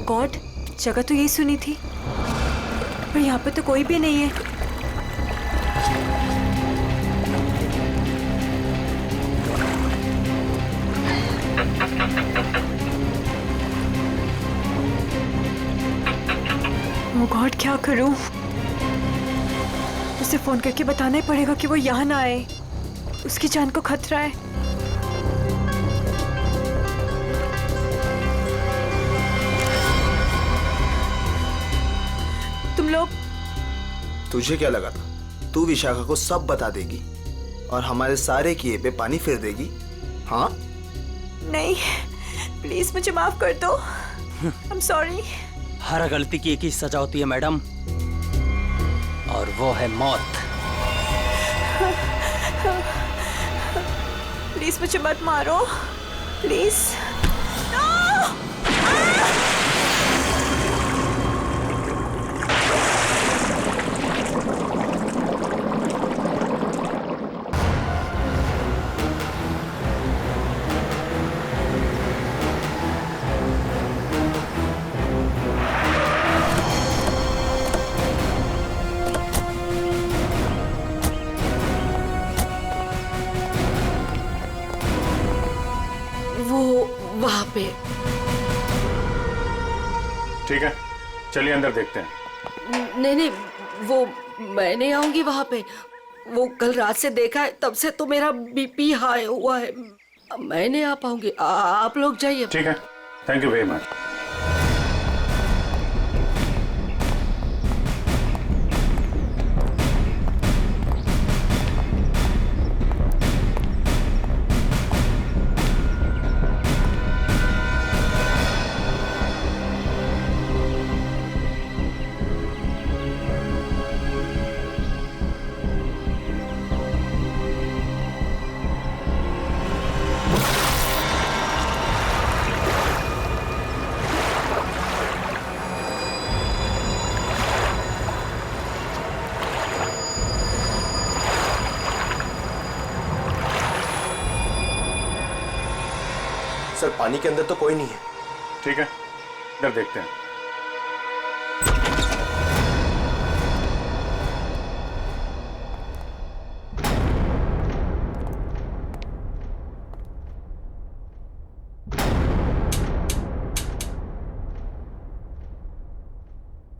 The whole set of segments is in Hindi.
गॉड, जगह तो यही सुनी थी, पर यहाँ पे तो कोई भी नहीं है। ओह गॉड, क्या करूं? उसे फोन करके बताना ही पड़ेगा कि वो यहाँ ना आए, उसकी जान को खतरा है। तुम लोग, तुझे क्या लगा था तू विशाखा को सब बता देगी और हमारे सारे किए पे पानी फिर देगी? हाँ? नहीं, प्लीज मुझे माफ कर दो। I am sorry. हर गलती की एक ही सजा होती है मैडम, और वो है मौत। प्लीज मुझे मत मारो, प्लीज। वहाँ पे। ठीक है, चलिए अंदर देखते हैं। नहीं नहीं, वो मैं नहीं आऊंगी वहाँ पे। वो कल रात से देखा है, तब से तो मेरा बीपी हाई हुआ है। मैं नहीं आ पाऊंगी, आप लोग जाइए। ठीक है, thank you very much. Sir पानी के अंदर तो कोई नहीं है। ठीक है, इधर देखते हैं।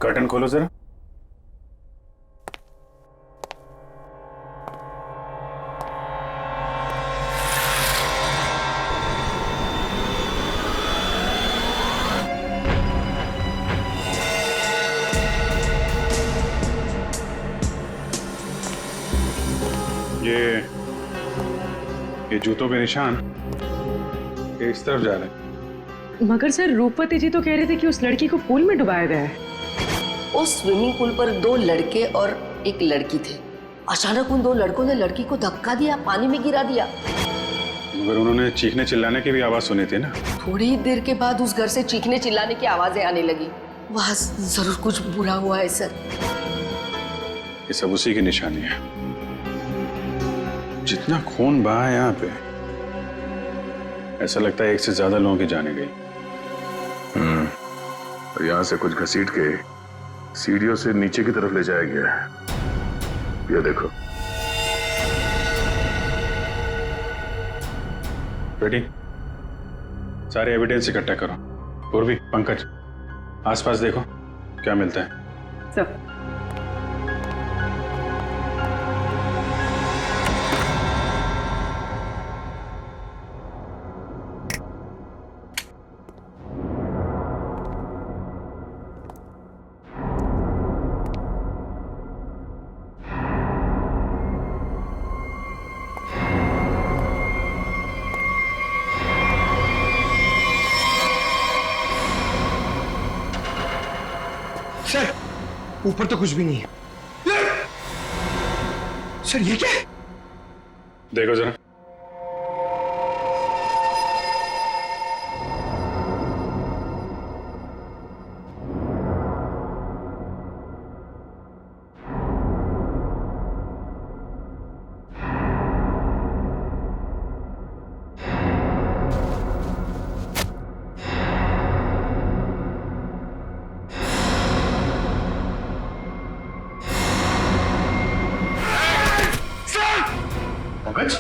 कर्टन खोलो जरा। ये जूतों के निशान ये इस तरफ जा रहे हैं। मगर सर, रूपवती जी तो कह रहे थे कि उस लड़की को पूल में डुबाया गया है। उस स्विमिंग पूल पर 2 लड़के और एक लड़की थे। अचानक उन 2 लड़कों ने लड़की को धक्का दिया, पानी में गिरा दिया। मगर उन्होंने चीखने चिल्लाने की भी आवाज सुनी थी ना। थोड़ी ही देर के बाद उस घर से चीखने चिल्लाने की आवाजें आने लगी। वहां जरूर कुछ बुरा हुआ है सर। ये सब उसी की निशानी है। जितना खून बहा है यहाँ पे, ऐसा लगता है 1 से ज्यादा लोगों की जाने गई। और यहाँ से कुछ घसीट के सीढ़ियों से नीचे की तरफ ले जाया गया है। ये देखो। बेटी, सारे एविडेंस इकट्ठा करो। पूर्वी, पंकज, आसपास देखो क्या मिलता है। सब सर ऊपर तो कुछ भी नहीं है। सर ये क्या है? देखो जरा। पंकज,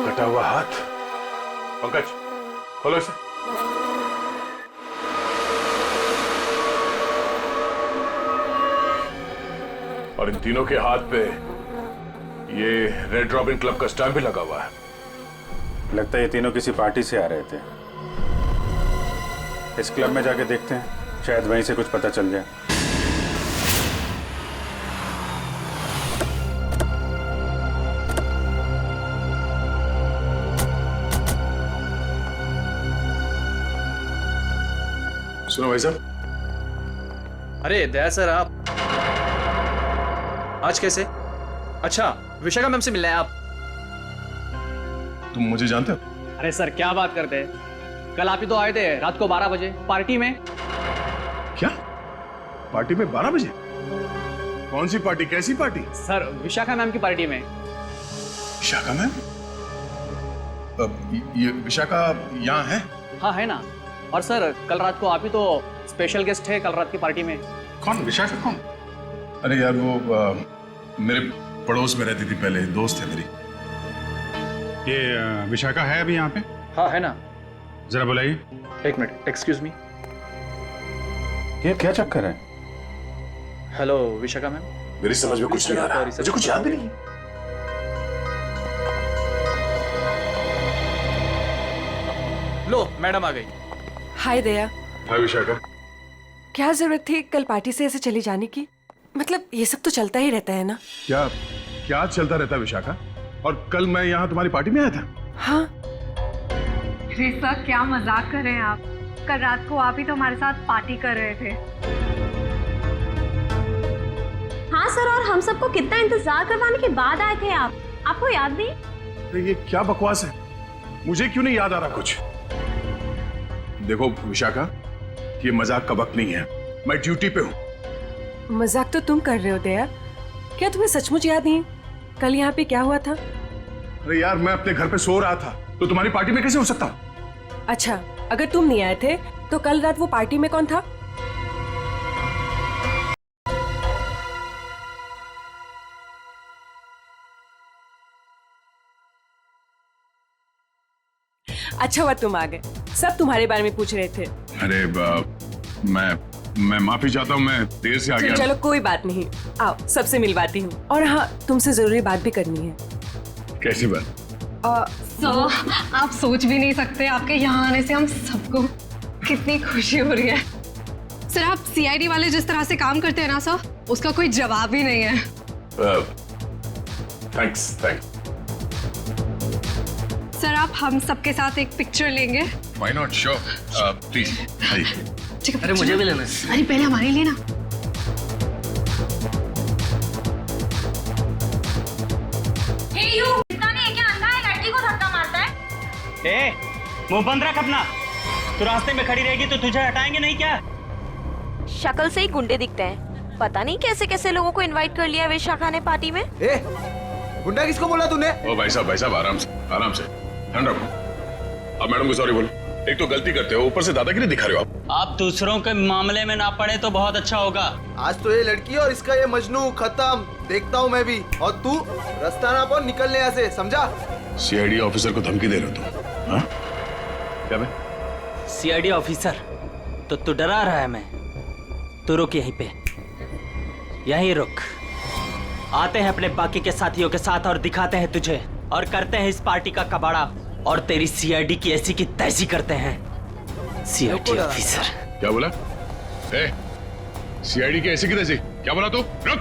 कटा हुआ हाथ। पंकज, खोलो इसे। और इन तीनों के हाथ पे ये रेड रॉबिन क्लब का स्टैम्प भी लगा हुआ है। लगता है ये तीनों किसी पार्टी से आ रहे थे। इस क्लब में जाके देखते हैं, शायद वहीं से कुछ पता चल जाए। सुनो भाई साहब। अरे दया सर, आप आज कैसे? अच्छा, विशाखा मैम से मिलना है आप? तुम मुझे जानते हो? अरे सर क्या बात करते हैं, कल आप ही तो आए थे रात को 12 बजे पार्टी में। क्या पार्टी में 12 बजे? कौन सी पार्टी, कैसी पार्टी? सर विशाखा मैम की पार्टी में। विशाखा मैम? ये विशाखा यहाँ है? हाँ है ना। और सर कल रात को आप ही तो स्पेशल गेस्ट है कल रात की पार्टी में। कौन विशाखा कौन? अरे यार वो मेरे पड़ोस में रहती थी पहले, दोस्त है मेरी। ये विशाखा है अभी यहाँ पे? हाँ है ना। जरा बुलाइए। एक मिनट, एक्सक्यूज मी। क्या चक्कर है? Hello Vishakha ma'am. मेरी समझ में कुछ नहीं आ रहा, मुझे कुछ याद भी नहीं। लो मैडम आ गई। हाय दया, हाँ विशाखा। क्या जरूरत थी कल पार्टी से ऐसे चली जाने की? मतलब ये सब तो चलता ही रहता है ना। क्या क्या चलता रहता है विशाखा? और कल मैं यहाँ तुम्हारी पार्टी में आया था। हाँ अरे सर क्या मजाक कर रहे हैं आप? कल रात को आप ही तो हमारे साथ पार्टी कर रहे थे। हाँ सर, और हम सबको कितना इंतजार करवाने के बाद आए थे आप, आपको याद नहीं? अरे ये क्या बकवास है, मुझे क्यों नहीं याद आ रहा कुछ? देखो विशाखा, ये मजाक का वक्त नहीं है, मैं ड्यूटी पे हूँ। मजाक तो तुम कर रहे हो दया, क्या तुम्हें सचमुच याद नहीं कल यहाँ पे क्या हुआ था? अरे यार मैं अपने घर पे सो रहा था, तो तुम्हारी पार्टी में कैसे हो सकता? अच्छा, अगर तुम नहीं आए थे तो कल रात वो पार्टी में कौन था? अच्छा हुआ तुम आ गए, सब तुम्हारे बारे में पूछ रहे थे। अरे मैं माफी चाहता हूँ, मैं देर से आ गया। चलो कोई बात नहीं, आओ सबसे मिलवाती हूँ। और हाँ, तुमसे जरूरी बात भी करनी है। कैसी बात? सर आप सोच भी नहीं सकते, आपके यहाँ आने से हम सबको कितनी खुशी हो रही है। सर आप सीआईडी वाले जिस तरह से काम करते हैं ना सर, उसका कोई जवाब ही नहीं है। थैंक्स। सर आप हम सबके साथ एक पिक्चर लेंगे? व्हाई नॉट, श्योर, प्लीज आइए। ठीक है, अरे मुझे भी लेना है। अरे पहले हमारे लिए ना। मुंह बंद रख अपना, तू रास्ते में खड़ी रहेगी तो तुझे हटाएंगे नहीं क्या? शक्ल से ही गुंडे दिखते हैं, पता नहीं कैसे कैसे लोगों को इनवाइट कर लिया विशाखा ने पार्टी में। गुंडा किसको बोला तूने? ओ भाई साहब आराम से ठंड रखो। अब मैडम को सॉरी बोलो, एक तो गलती करते हो, ऊपर से दादागिरी दिखा रहे हो आप दूसरों के मामले में ना पड़े तो बहुत अच्छा होगा। आज तो ये लड़की और इसका ये मजनू खत्म, देखता हूँ मैं भी। और तू रास्ता ना पाओ निकलने यहाँ से, समझा? सीआईडी ऑफिसर को धमकी दे रहे हो तुम? हाँ? क्या बे? सीआईडी ऑफिसर तो तू डरा रहा है? मैं तू रुक यहीं पे, यहीं रुक। आते हैं अपने बाकी के साथियों के साथ और दिखाते हैं तुझे, और करते हैं इस पार्टी का कबाड़ा, और तेरी सीआईडी की ऐसी की तैसी करते हैं। सीआईडी ऑफिसर क्या बोला? सीआईडी की ऐसी की तैसी क्या बोला तू? रुक।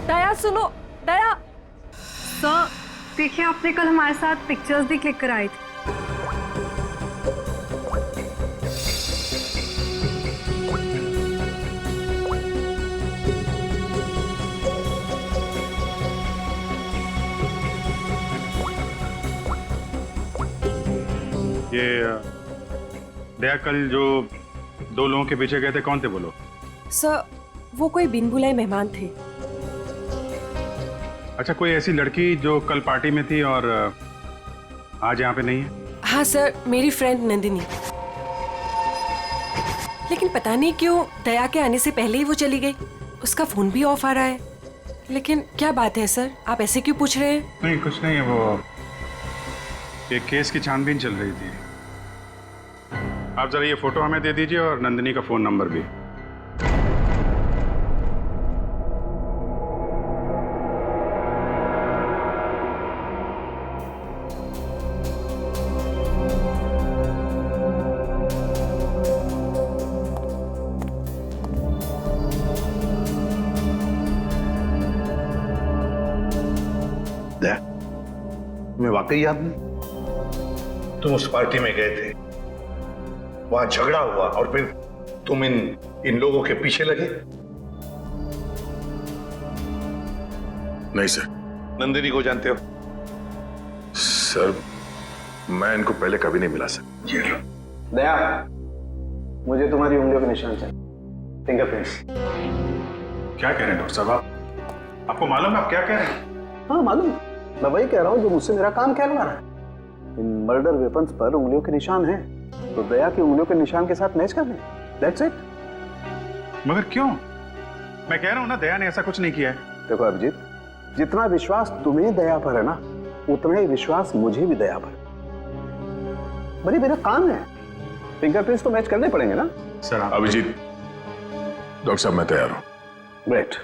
दया सुनो, दया। सर देखिए, आपने कल हमारे साथ पिक्चर्स भी क्लिक कराई थी। ये दया, कल जो 2 लोगों के पीछे गए थे, कौन थे वो लोग? सर वो कोई बिन बुलाए मेहमान थे। अच्छा, कोई ऐसी लड़की जो कल पार्टी में थी और आज यहाँ पे नहीं है? हाँ सर, मेरी फ्रेंड नंदिनी। लेकिन पता नहीं क्यों दया के आने से पहले ही वो चली गई। उसका फोन भी ऑफ आ रहा है। लेकिन क्या बात है सर, आप ऐसे क्यों पूछ रहे हैं? नहीं कुछ नहीं है, वो एक केस की छानबीन चल रही थी। आप जरा ये फोटो हमें दे दीजिए और नंदिनी का फोन नंबर भी। तुम्हें वाकई याद नहीं? तुम उस पार्टी में गए थे, वहां झगड़ा हुआ और फिर तुम इन लोगों के पीछे लगे। नहीं सर। नंदिनी को जानते हो? सर मैं इनको पहले कभी नहीं मिला सर। ये लो। दया, मुझे तुम्हारी उंगलियों के निशान चाहिए, फिंगरप्रिंट्स। क्या कह रहे हैं डॉक्टर साहब आप? आपको मालूम है आप क्या कह रहे हैं? हाँ मालूम है, मैं वही कह रहा हूँ जो मुझसे मेरा काम कहलवा रहा है। इन मर्डर वेपन्स पर उंगलियों के निशान हैं, तो दया की उंगलियों के निशान के साथ मैच कर लें। That's it. मगर क्यों? मैं कह रहा हूं ना दया ने ऐसा कुछ नहीं किया है। देखो अभिजीत, जितना विश्वास तुम्हें दया पर है ना, उतना ही विश्वास मुझे भी दया पर। भाई मेरा काम है, फिंगरप्रिंट्स तो मैच करने पड़ेंगे ना सर। अभिजीत, डॉक्टर साहब मैं तैयार हूं। ग्रेट।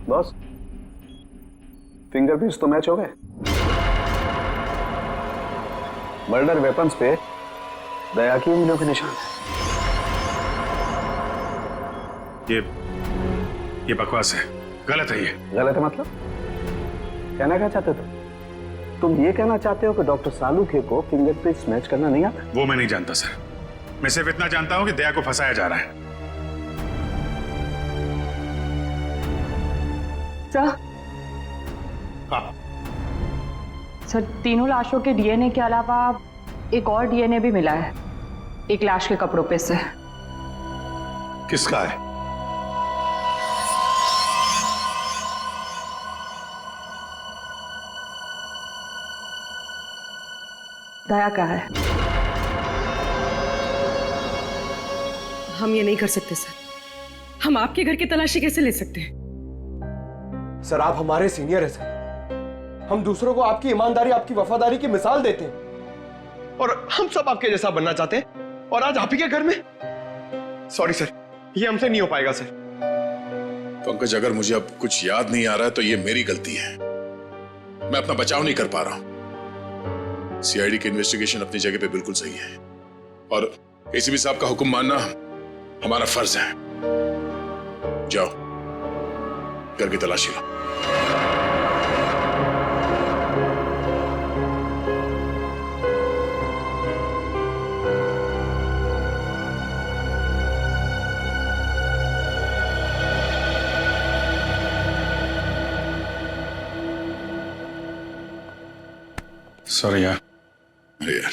बॉस, फिंगरप्रिंट्स तो मैच हो गए। मर्डर वेपन्स पे दया की उंगलियों के निशान है। ये बकवास है, गलत है। ये गलत है मतलब? कहना क्या चाहते हो तुम? ये कहना चाहते हो कि डॉक्टर सालूखे को फिंगरप्रिंट्स मैच करना नहीं आता? वो मैं नहीं जानता सर। मैं सिर्फ इतना जानता हूं कि दया को फंसाया जा रहा है। सर, तीनों लाशों के डीएनए के अलावा एक और डीएनए भी मिला है, एक लाश के कपड़ों पे से। किसका है? दया का है। हम ये नहीं कर सकते सर। हम आपके घर की तलाशी कैसे ले सकते हैं? सर आप हमारे सीनियर हैं सर। हम दूसरों को आपकी ईमानदारी, आपकी वफादारी की मिसाल देते हैं और हम सब आपके जैसा बनना चाहते हैं, और आज आप ही के घर में। सॉरी सर, ये हमसे नहीं हो पाएगा सर। पंकज, अगर मुझे अब कुछ याद नहीं आ रहा है तो ये मेरी गलती है। मैं अपना बचाव नहीं कर पा रहा हूं। सीआईडी की इन्वेस्टिगेशन अपनी जगह पे बिल्कुल सही है और एसीपी साहब का हुक्म मानना हमारा फर्ज है। जाओ, घर की तलाशी लो। सॉरी यार। अरे यार,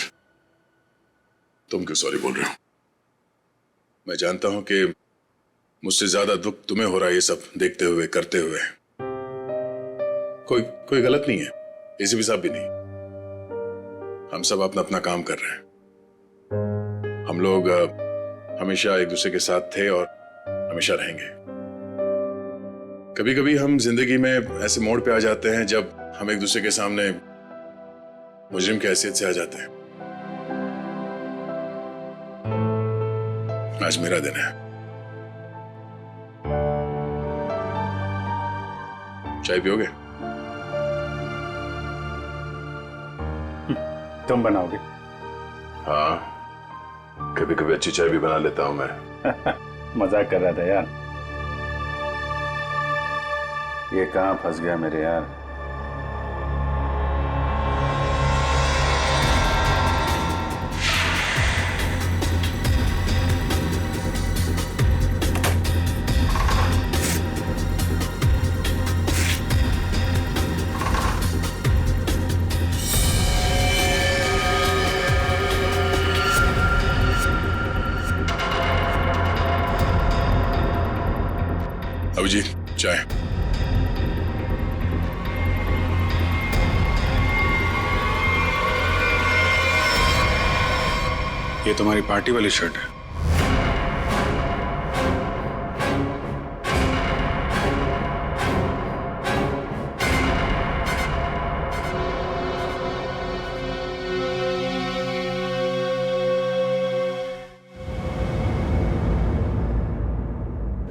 तुम क्यों सॉरी बोल रहे हो? मैं जानता हूं कि मुझसे ज्यादा दुख तुम्हें हो रहा है ये सब देखते हुए, करते हुए। कोई गलत नहीं है, एसीपी साहब भी नहीं। हम सब अपना अपना काम कर रहे हैं। हम लोग हमेशा एक दूसरे के साथ थे और हमेशा रहेंगे। कभी कभी हम जिंदगी में ऐसे मोड़ पे आ जाते हैं जब हम एक दूसरे के सामने मुजरिम की हैसियत से आ जाते हैं। आज मेरा दिन है। चाय पियोगे? तुम बनाओगे? हाँ, कभी कभी अच्छी चाय भी बना लेता हूं मैं। मजाक कर रहा था यार। ये कहां फंस गया मेरे यार। चाय। ये तुम्हारी पार्टी वाली शर्ट है।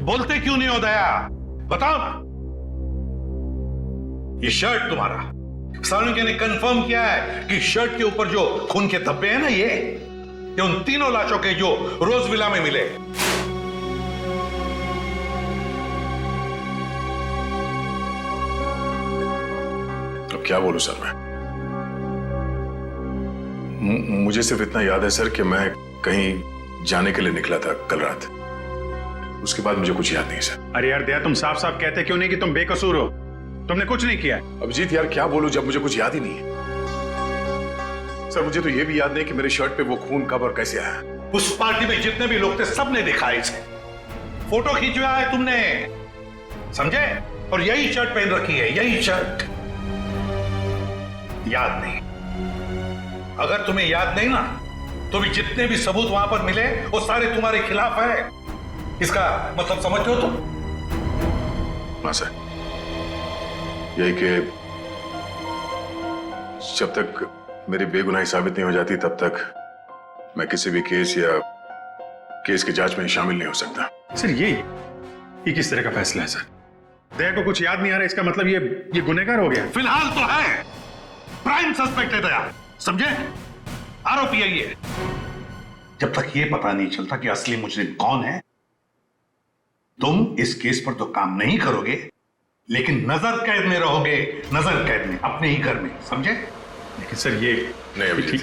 बोलते क्यों नहीं हो दया? बताओ ना। ये शर्ट तुम्हारा, सालुंके ने कंफर्म किया है कि शर्ट के ऊपर जो खून के धब्बे हैं ना, ये उन तीनों लाशों के जो रोज विला में मिले। अब क्या बोलूं सर मैं? मुझे सिर्फ इतना याद है सर कि मैं कहीं जाने के लिए निकला था कल रात। उसके बाद मुझे कुछ याद नहीं सर। अरे यार दया, तुम साफ साफ कहते क्यों नहीं कि तुम बेकसूर हो? तुमने कुछ नहीं किया है। अभिजीत यार क्या बोलूं जब मुझे कुछ याद ही नहीं है। सर मुझे तो ये भी याद नहीं कि मेरे शर्ट पे वो खून कब और कैसे आया। उस पार्टी में जितने भी लोग थे सबने देखा इसे। फोटो खींचवाया है तुमने, समझे? और यही शर्ट पहन रखी है, यही शर्ट। याद नहीं? अगर तुम्हें याद नहीं ना, तो भी जितने भी सबूत वहां पर मिले वो सारे तुम्हारे खिलाफ है। इसका मतलब समझते हो तुम? हाँ सर, यही कि जब तक मेरी बेगुनाही साबित नहीं हो जाती तब तक मैं किसी भी केस या केस की जांच में शामिल नहीं हो सकता। सर ये किस तरह का फैसला है सर? दया को कुछ याद नहीं आ रहा, इसका मतलब ये गुनहगार हो गया? फिलहाल तो है, प्राइम सस्पेक्ट है दया, समझे? आरोपी है ये। जब तक ये पता नहीं चलता कि असली मुजरिम कौन है, तुम इस केस पर तो काम नहीं करोगे, लेकिन नजर कैद में रहोगे, नजर कैद में, अपने ही घर में, समझे? लेकिन सर ये नहीं अभिजीत,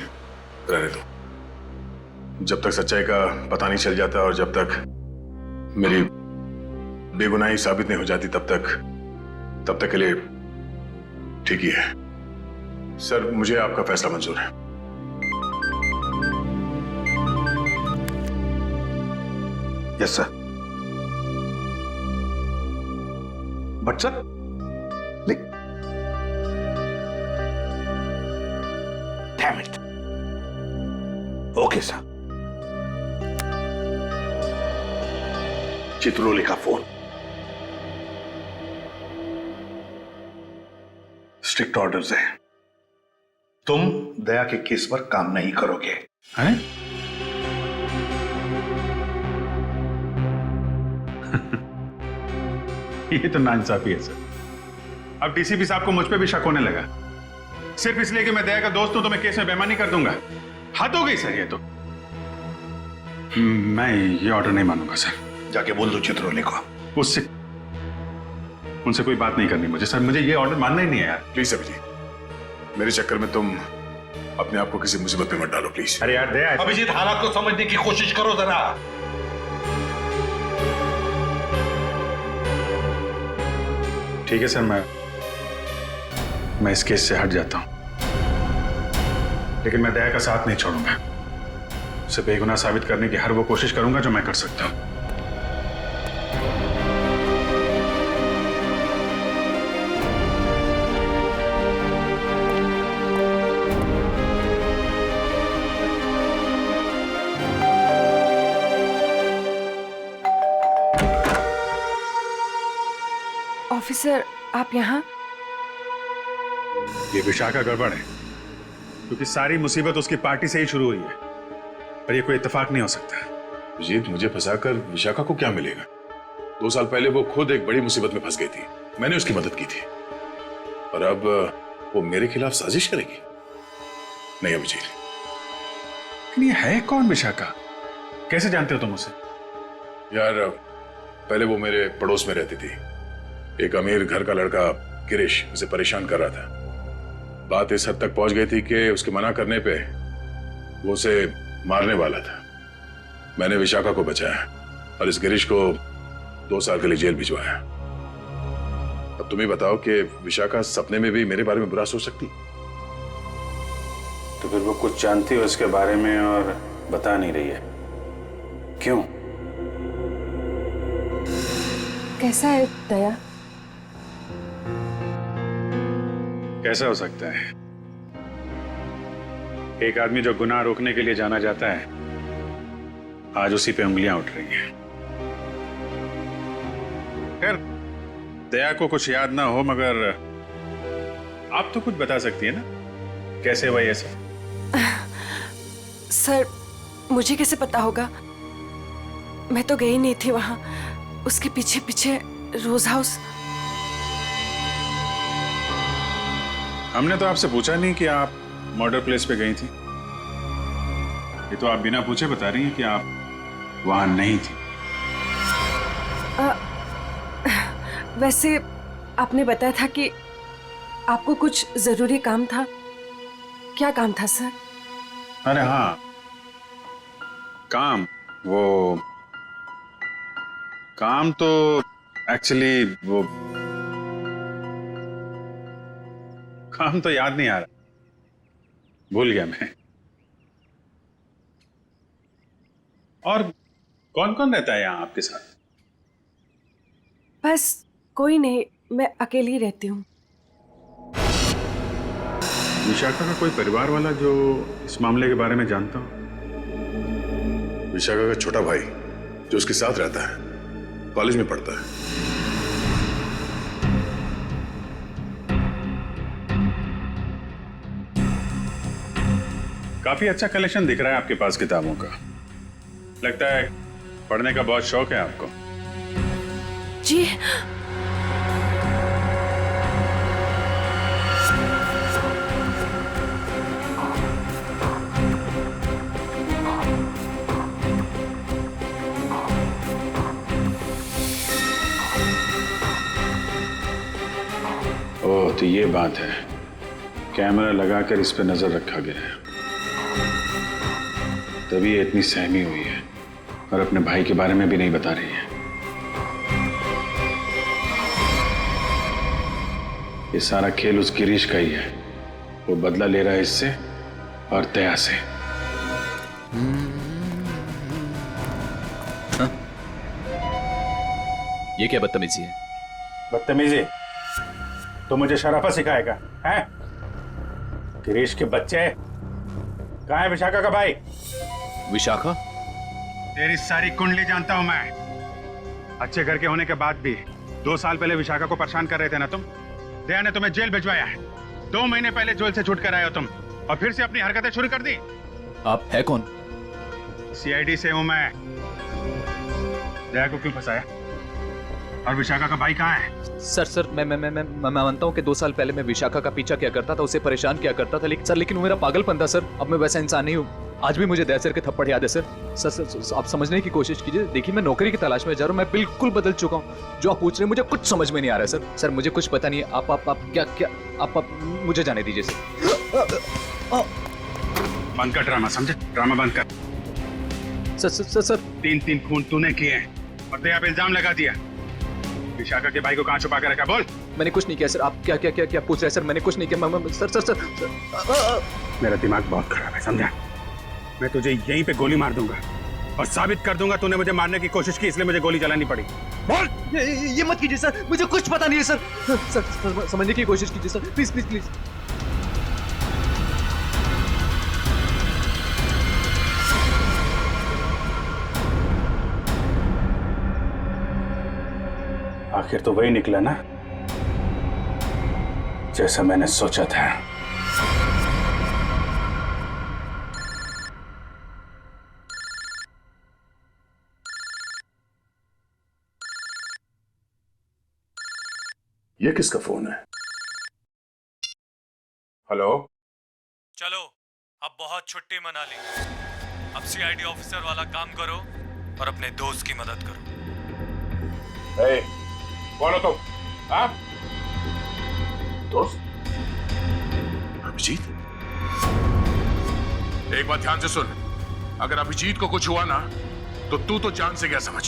रहने दो। जब तक सच्चाई का पता नहीं चल जाता और जब तक मेरी बेगुनाही साबित नहीं हो जाती तब तक के लिए ठीक ही है। सर मुझे आपका फैसला मंजूर है। Yes sir. But sir, damn it. Okay sir. Chitrole का फोन। स्ट्रिक्ट ऑर्डर्स है, तुम दया के केस पर काम नहीं करोगे। हैं? ये तो नाइंसाफी है सर। अब डीसीपी साहब को मुझ पे भी शक होने लगा, सिर्फ इसलिए कि मैं दया का दोस्त हूं तो मैं केस में बेईमानी कर दूंगा। हद हो गई सर ये तो। मैं ये ऑर्डर नहीं मानूंगा सर। जाके बोल दो चित्रोले को। उनसे कोई बात नहीं करनी मुझे सर, मुझे ये ऑर्डर मानना ही नहीं है यार। प्लीज अभिजीत, मेरे चक्कर में तुम अपने आप को किसी मुसीबत में मत डालो प्लीज। अरे यार दया, अभिजीत हालात को समझने की कोशिश करो जरा। ठीक है सर, मैं इस केस से हट जाता हूं, लेकिन मैं दया का साथ नहीं छोड़ूंगा। उसे बेगुनाह साबित करने की हर वो कोशिश करूंगा जो मैं कर सकता हूं। ऑफिसर, आप यहाँ? ये विशाखा गड़बड़ है, क्योंकि सारी मुसीबत उसकी पार्टी से ही शुरू हुई है, पर ये कोई इत्तेफाक नहीं हो सकता। अभिजीत, मुझे फंसाकर विशाखा को क्या मिलेगा? 2 साल पहले वो खुद एक बड़ी मुसीबत में फंस गई थी, मैंने उसकी मदद की थी, और अब वो मेरे खिलाफ साजिश करेगी? नहीं अभिजीत। लेकिन ये है कौन विशाखा? कैसे जानते हो तुम उसे? यार पहले वो मेरे पड़ोस में रहती थी। एक अमीर घर का लड़का गिरीश उसे परेशान कर रहा था। बात इस हद तक पहुंच गई थी कि उसके मना करने पे वो उसे मारने वाला था। मैंने विशाखा को बचाया और इस गिरीश को 2 साल के लिए जेल भिजवाया। अब तुम ही बताओ कि विशाखा सपने में भी मेरे बारे में बुरा सोच सकती? तो फिर वो कुछ जानती है उसके बारे में और बता नहीं रही है, क्यों? कैसा है दया? कैसा हो सकता है? एक आदमी जो गुनाह रोकने के लिए जाना जाता है, आज उसी पे उंगलियां उठ रही हैं। खैर, दया को कुछ याद ना हो, मगर आप तो कुछ बता सकती है ना, कैसे हुआ ये सब? सर, मुझे कैसे पता होगा? मैं तो गई नहीं थी वहां। उसके पीछे पीछे रोज हाउस। हमने तो आपसे पूछा नहीं कि आप मर्डर प्लेस पे गई थी। ये तो आप बिना पूछे बता रही हैं कि आप वहां नहीं थी। वैसे आपने बताया था कि आपको कुछ जरूरी काम था। क्या काम था सर? अरे हाँ, काम तो एक्चुअली वो काम तो याद नहीं आ रहा, भूल गया मैं। और कौन कौन रहता है यहाँ आपके साथ? बस कोई नहीं, मैं अकेली रहती हूँ। विशाखा का कोई परिवार वाला जो इस मामले के बारे में जानता हो? विशाखा का छोटा भाई जो उसके साथ रहता है, कॉलेज में पढ़ता है। काफी अच्छा कलेक्शन दिख रहा है आपके पास किताबों का। लगता है पढ़ने का बहुत शौक है आपको। जी। ओह, तो ये बात है। कैमरा लगाकर इस पे नजर रखा गया है, तभी ये इतनी सहमी हुई है और अपने भाई के बारे में भी नहीं बता रही है। ये सारा खेल उस गिरीश का ही है। वो बदला ले रहा है इससे और दया से। ये क्या बदतमीजी है? बदतमीजी तो मुझे शराफत सिखाएगा हैं? गिरीश के बच्चे, कहाँ है विशाखा का भाई? विशाखा? तेरी सारी कुंडली जानता हूं मैं। अच्छे घर के होने के बाद भी 2 साल पहले विशाखा को परेशान कर रहे थे ना तुम। दया ने तुम्हें जेल भिजवाया है। 2 महीने पहले जेल से छूट कर आए हो तुम, और फिर से अपनी हरकतें शुरू कर दी। आप है कौन? सीआईडी से हूं मैं। दया को क्यों फंसाया? और विशाखा का भाई कहाँ है? सर मैं मानता हूँ कि 2 साल पहले मैं विशाखा का पीछा किया करता था, उसे परेशान किया करता था, लेकिन वो मेरा पागलपन था सर। अब मैं वैसा इंसान नहीं हूँ। आज भी मुझे दया सर के थप्पड़ याद है सर। सर आप समझने की कोशिश कीजिए। देखिए, मैं नौकरी की तलाश में जा रहा हूँ। मैं बिल्कुल बदल चुका हूँ। जो आप पूछ रहे हैं मुझे कुछ समझ में नहीं आ रहा है सर। सर मुझे कुछ पता नहीं है। आप क्या आप मुझे जाने दीजिए सर। बंद कर ड्रामा, समझे? ड्रामा बंद कर। सर 3 खून तूने किए हैं और दया पे इल्जाम लगा दिया। विशाखा के भाई को कहाँ छुपा कर रखा? बोल। मैंने कुछ नहीं किया सर। आप क्या पूछ रहे हैं सर? मैंने कुछ नहीं किया। सर मेरा दिमाग बहुत खराब है, समझा? मैं तुझे यहीं पे गोली मार दूंगा और साबित कर दूंगा तूने मुझे मारने की कोशिश की, इसलिए मुझे गोली चलानी पड़ी। बोल। ये मत कीजिए सर, मुझे कुछ पता नहीं है सर। सर समझने की कोशिश कीजिए सर, प्लीज प्लीज प्लीज। आखिर तो वही निकला ना, जैसा मैंने सोचा था। ये किसका फोन है? हेलो। चलो, अब बहुत छुट्टी मना ली। अब सीआईडी ऑफिसर वाला काम करो और अपने दोस्त की मदद करो। hey, कौन हो तुम? हाँ? दोस्त? अभिजीत? एक बात ध्यान से सुन, अगर अभिजीत को कुछ हुआ ना तो तू तो जान से गया समझ।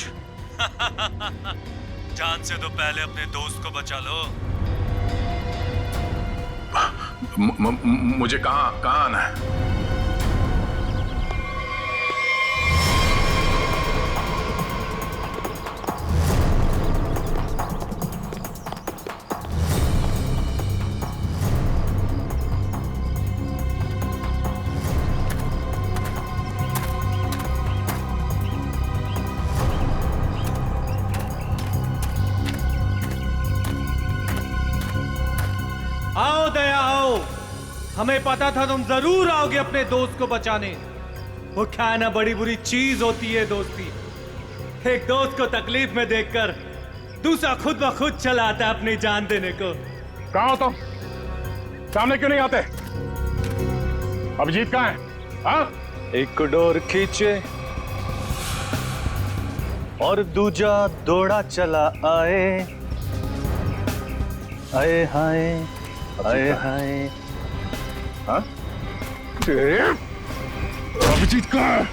जान से तो पहले अपने दोस्त को बचा लो। मुझे कहाँ आना है? हमें पता था तुम जरूर आओगे अपने दोस्त को बचाने। वो क्या ना बड़ी बुरी चीज होती है दोस्ती। एक दोस्त को तकलीफ में देखकर दूसरा खुद ब खुद चला आता है अपनी जान देने को। कहाँ हो तुम? सामने क्यों नहीं आते? अभिजीत कहाँ है? हाँ? एक डोर खींचे और दूजा दौड़ा चला आए। आए हाय आए हाय। हाँ? अभिजीत कहाँ है?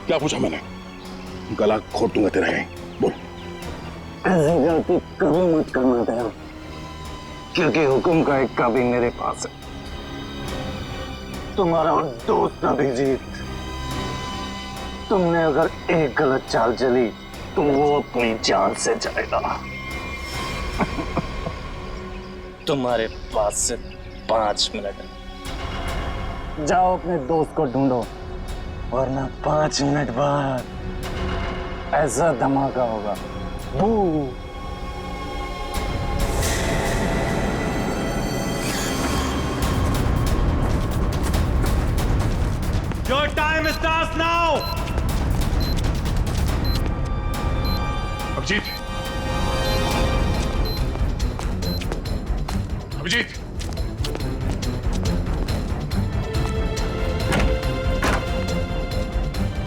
क्या पूछा मैंने? गला घोट दूंगा तेरा यहीं। बोल। ऐसी गलती कभी मत करना दया, क्योंकि हुक्म का एक कभी मेरे पास है। तुम्हारा दोस्त अभिजीत, तुमने अगर एक गलत चाल चली तो वो अपनी जान से जाएगा। तुम्हारे पास से 5 मिनट जाओ, अपने दोस्त को ढूंढो, वरना 5 मिनट बाद ऐसा धमाका होगा। बू। Your time starts now. Abhijit, Abhijit,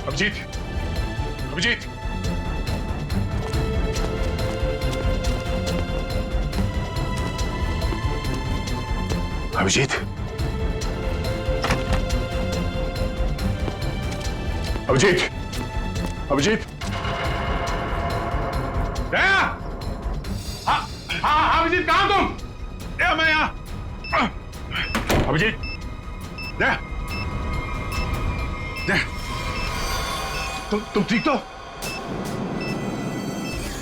Abhijit, Abhijit, Abhijit, Abhijit, Abhijit, दया! हाँ, हाँ, अभिजीत कहाँ तुम? दया, मैं यहाँ। अभिजीत, दया, दया, तुम ठीक तो?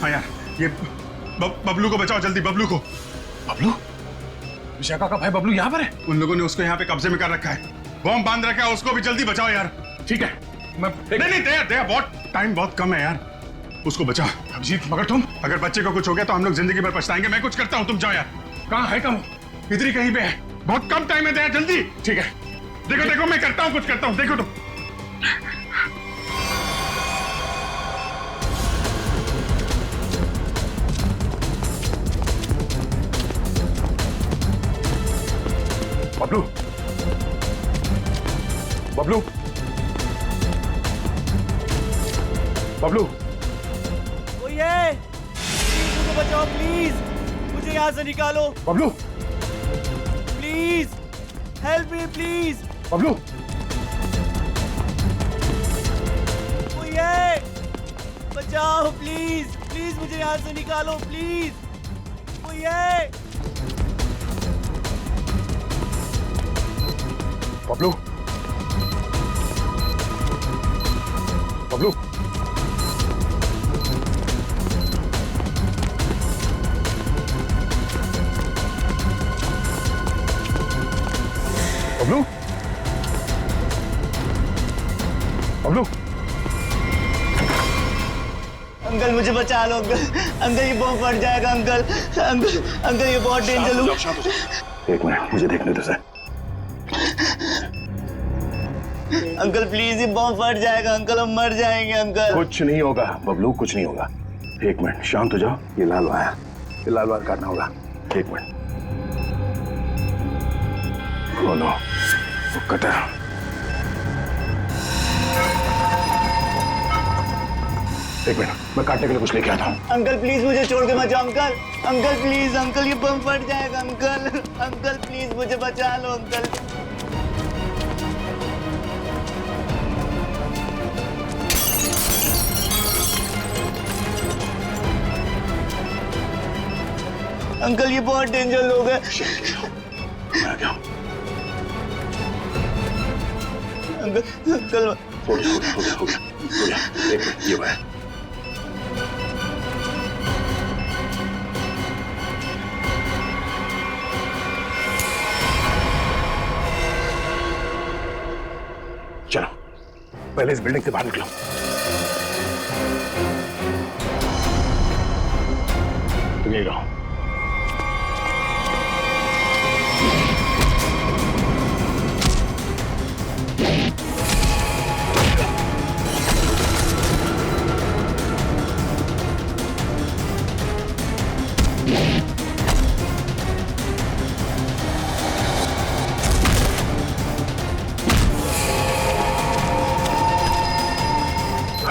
हाँ यार, ये बबलू को बचाओ जल्दी, बबलू को। बबलू? विशाखा का भाई बबलू यहाँ पर है? उन लोगों ने उसको यहाँ पे कब्जे में कर रखा है, बम बांध रखा है, उसको भी जल्दी बचाओ यार। ठीक है, मैं नहीं दया, दया, बहुत टाइम बहुत कम है यार, उसको बचाओ। अभिजीत, मगर तुम, अगर बच्चे को कुछ हो गया तो हम लोग जिंदगी भर पछताएंगे। मैं कुछ करता हूँ, तुम जाओ यार। कहाँ है? कम इधर ही कहीं पे है, बहुत कम टाइम है, दया जल्दी। ठीक है, देखो देखो मैं करता हूँ, कुछ करता हूँ, देखो तुम। बबलू, बबलू, बबलू, ओए, मुझे बचाओ प्लीज, मुझे यहाँ से निकालो। Bablu, please, help me please. Bablu, ओए, बचाओ प्लीज, प्लीज मुझे यहाँ से निकालो प्लीज। ओए, बबलू, बबलू, बबलू, बबलू, अंकल मुझे बचा लो अंकल, अंकल ये बम फट जाएगा अंकल, अंकल अंकल ये बहुत डेंजर। एक मिनट मुझे देखने दो सर। अंकल प्लीज ये बम फट जाएगा अंकल, हम मर जाएंगे अंकल। कुछ नहीं होगा बबलू, कुछ नहीं होगा। एक मिनट शांत हो जाओ, ये लाल वायर, ये लाल वायर काटना होगा। एक मिनट। ओ नो, वो कटा। एक मिनट, मैं काटने के लिए कुछ लेके आता हूँ। अंकल प्लीज मुझे छोड़ के मत जाओ अंकल, अंकल प्लीज अंकल ये बम फट जाएगा अंकल, अंकल प्लीज मुझे बचा लो अंकल। अंकल ये बहुत डेंजर लोग हैं। मैं आ गया। अंकल अंकल हो गया। एक मिनट, ये वायर। चलो पहले इस बिल्डिंग से बाहर निकलो। तुम यही रहो।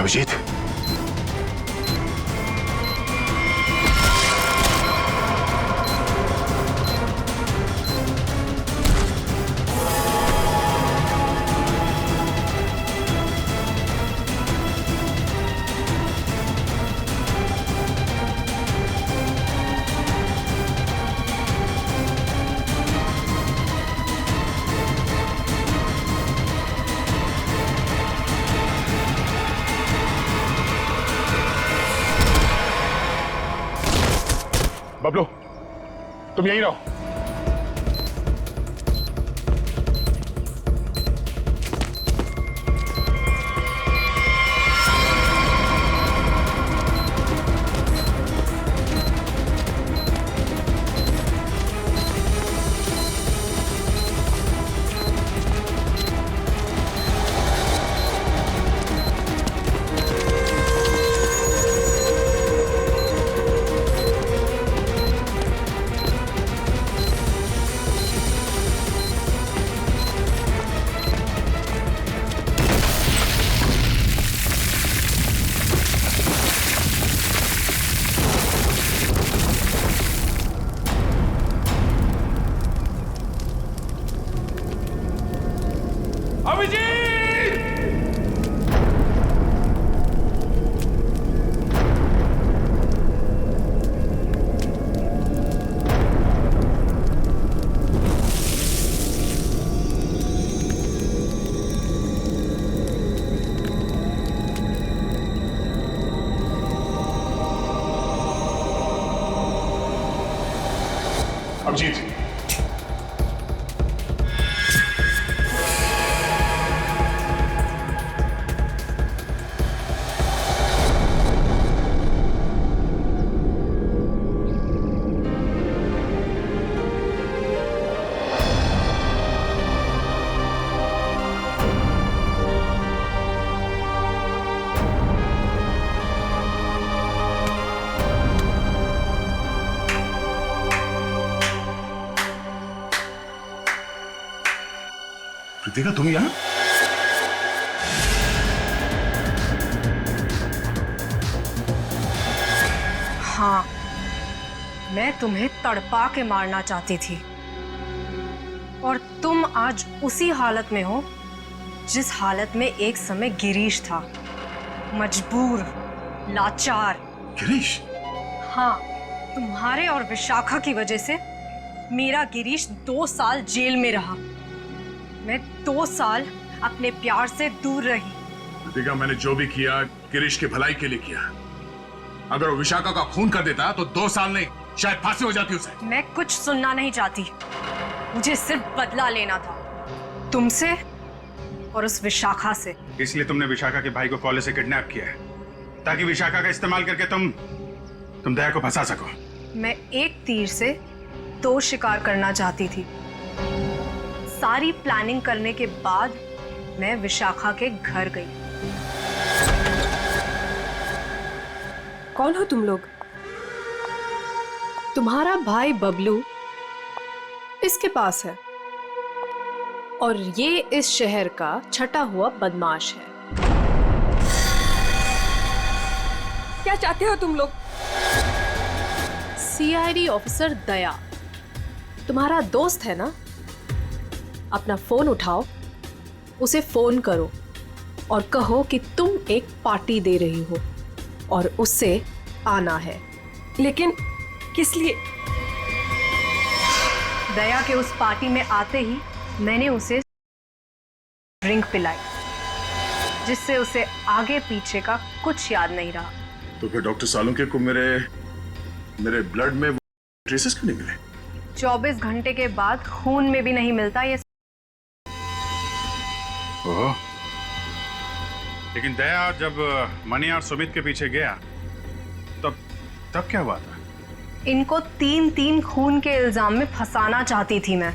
अभिजीत, बबलू, तुम यहीं रहो। अभिजीत, कृतिका तुम यहाँ? हाँ, मैं तुम्हें तड़पा के मारना चाहती थी और तुम आज उसी हालत में हो जिस हालत में एक समय गिरीश था, मजबूर, लाचार। गिरीश? हाँ, तुम्हारे और विशाखा की वजह से मेरा गिरीश 2 साल जेल में रहा। मैं 2 साल अपने प्यार से दूर रही। कृतिका, मैंने जो भी किया गिरीश की भलाई के लिए किया। अगर वो विशाखा का खून कर देता तो 2 साल नहीं, शायद फांसी हो जाती उसे। मैं कुछ सुनना नहीं चाहती, मुझे सिर्फ बदला लेना था, तुमसे और उस विशाखा से। इसलिए तुमने विशाखा के भाई को कॉलेज से किडनैप किया है, ताकि विशाखा का इस्तेमाल करके तुम दया को फंसा सको। मैं एक तीर से 2 शिकार करना चाहती थी। सारी प्लानिंग करने के बाद मैं विशाखा के घर गई। कौन हो तुम लोग? तुम्हारा भाई बबलू इसके पास है और ये इस शहर का छटा हुआ बदमाश है। क्या चाहते हो तुम लोग? सीआईडी ऑफिसर दया तुम्हारा दोस्त है ना? अपना फोन उठाओ, उसे फोन करो और कहो कि तुम एक पार्टी दे रही हो और उससे आना है। लेकिन किस लिए? दया के उस पार्टी में आते ही मैंने उसे ड्रिंक पिलाई, जिससे उसे आगे पीछे का कुछ याद नहीं रहा। तो फिर डॉक्टर सालुंके को मेरे ब्लड में ट्रेसेस क्यों नहीं मिले? 24 घंटे के बाद खून में भी नहीं मिलता ये। ओह, लेकिन दया जब मनी और सुमित के पीछे गया तब क्या हुआ था? इनको 3 खून के इल्जाम में फंसाना चाहती थी मैं।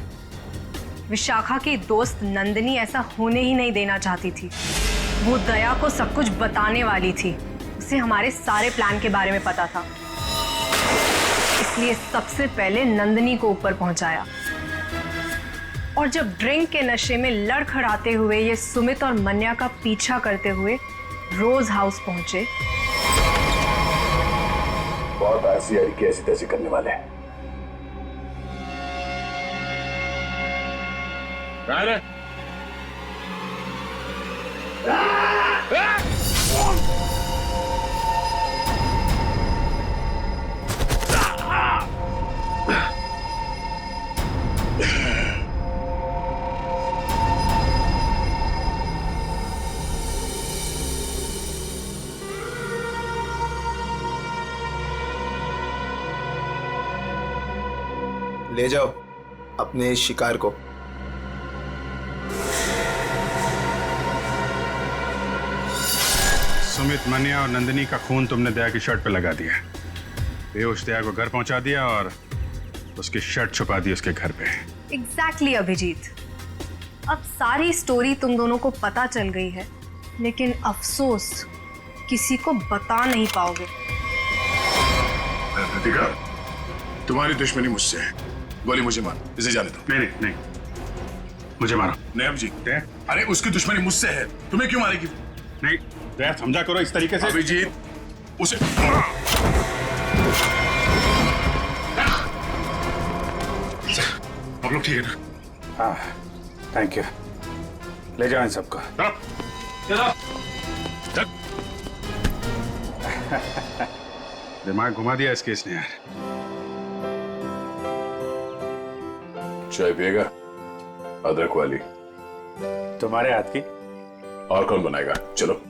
विशाखा की दोस्त नंदिनी ऐसा होने ही नहीं देना चाहती थी। वो दया को सब कुछ बताने वाली थी, उसे हमारे सारे प्लान के बारे में पता था, इसलिए सबसे पहले नंदिनी को ऊपर पहुंचाया। और जब ड्रिंक के नशे में लड़खड़ाते हुए ये सुमित और मन्या का पीछा करते हुए रोज हाउस पहुंचे। बहुत सीआईडी की ऐसी तैसी करने वाले हैं। ले जाओ अपने शिकार को। सुमित, मन्या और नंदिनी का खून तुमने दया की शर्ट पे लगा दिया। बेहोश दया को घर पहुंचा दिया और उसकी शर्ट छुपा दी उसके घर पे। एग्जैक्टली अभिजीत, अब सारी स्टोरी तुम दोनों को पता चल गई है, लेकिन अफसोस किसी को बता नहीं पाओगे। कृतिका, तुम्हारी दुश्मनी मुझसे है। बोली मुझे मार, इसे जाने दो। नहीं नहीं, मुझे मारो। नहीं अभिजीत, अरे उसकी दुश्मनी मुझसे है, तुम्हें क्यों मारेगी? नहीं दया, समझा करो इस तरीके से। अभिजीत, उसे आप लोग ठीक है ना? हाँ, थैंक यू। ले जाओ इन सबको। दिमाग घुमा दिया इस केस ने यार। चाय पिएगा? अदरक वाली। तुम्हारे हाथ की। और कौन बनाएगा? चलो।